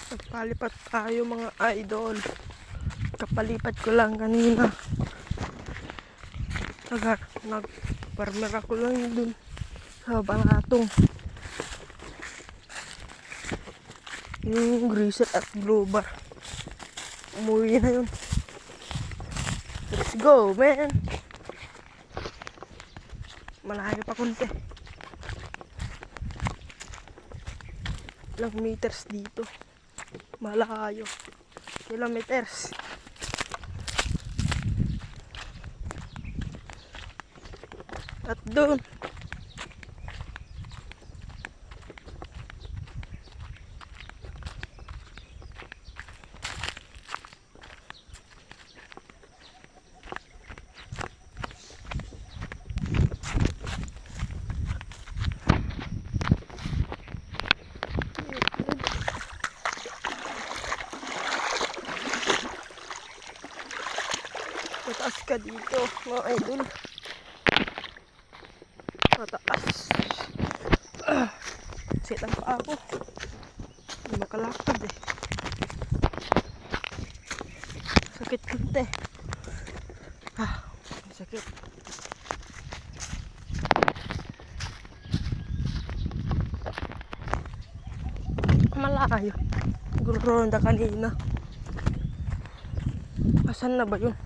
Nagpalipat tayo mga idol. Kapalipat ko lang kanina. Nagparmer ako lang dun sa baratong. Yung griset at global. Umuwi na yun. Let's go, man! Malayo pa konti. Ilang meters dito. Malayo. Kilometers. At doon. Mataas ka dito, mga idol. Mataas. Sitan pa ako. Hindi makalakad eh. Sakit kunti. Sakit. Malayo. Guronda kanina. Asan na ba yun?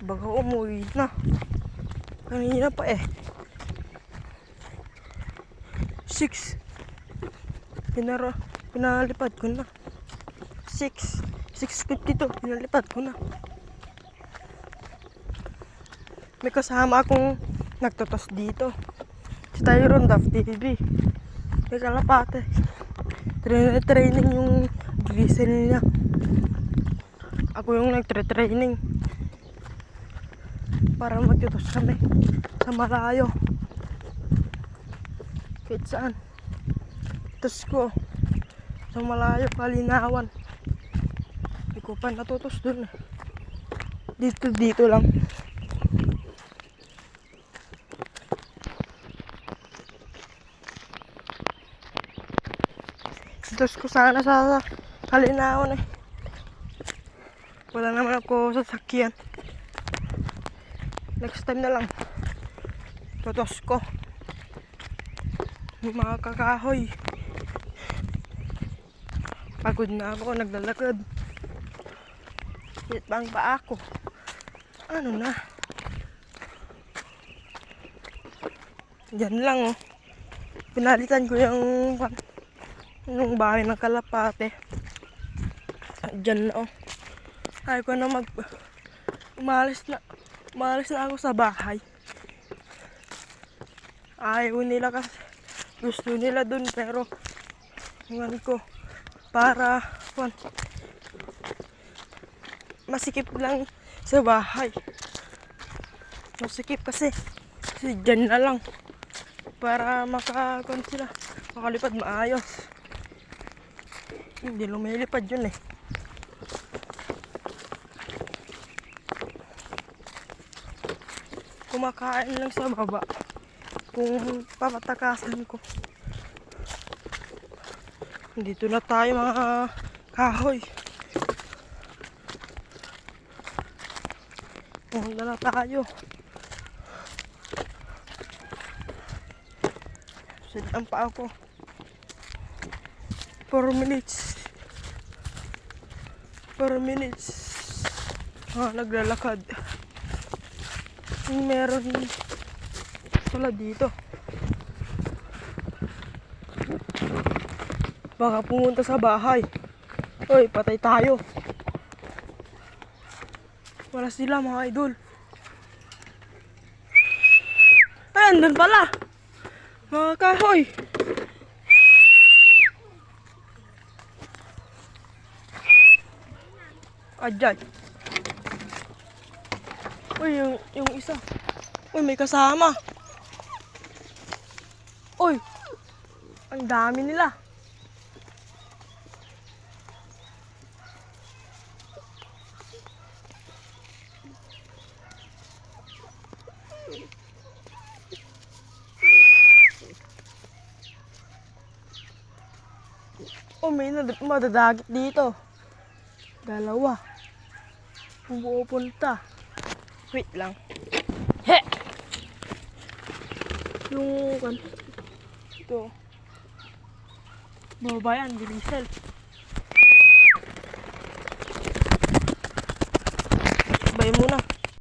Baka umuwi na. Kanina pa eh. 6. Pinalipad ko na. 6:52. Pinalipad ko na. May kasama akong nagtotos dito. Si Tyron Duff TV. May kalapate. Training yung gisel niya. Ako yung nagtre-training. Para magtutos kami sa malayo. Kahit saan. Tutos ko sa malayo, Kalinawan. Hindi ko pa natutos dun eh. Dito lang. Tutos ko sana sa Kalinawan eh. Wala naman ako sasakyan. Next time na lang. Tutos ko. Yung mga kakahoy. Pagod na ako, naglalakad. Hit bang pa ako. Ano na? Diyan lang oh. Pinalitan ko yung bahay ng kalapate. Diyan na oh. Ayaw ko na umalis na ako sa bahay. Ayaw nila kasi gusto nila dun pero ngayon ko para masikip lang sa bahay. Masikip kasi dyan na lang para makalipad maayos. Hindi lumilipad yun eh. Kumakain lang sa baba kung papatakasan ko. Dito na tayo mga kahoy. Pumunta na tayo. Sitan pa ako. 4 minutes. Naglalakad. Meron pala dito. Baka pumunta sa bahay. Hoy, patay tayo. Wala sila mga idol. Ay, andun pala. Mga kahoy. Adyan. Uy, yung isa. Uy, may kasama. Uy, ang dami nila. Oh, may madadagit dito. Dalawa. Pupunta. Wait lang. He! Yung kan. Ito. Baba yan, bilisel. Bay muna.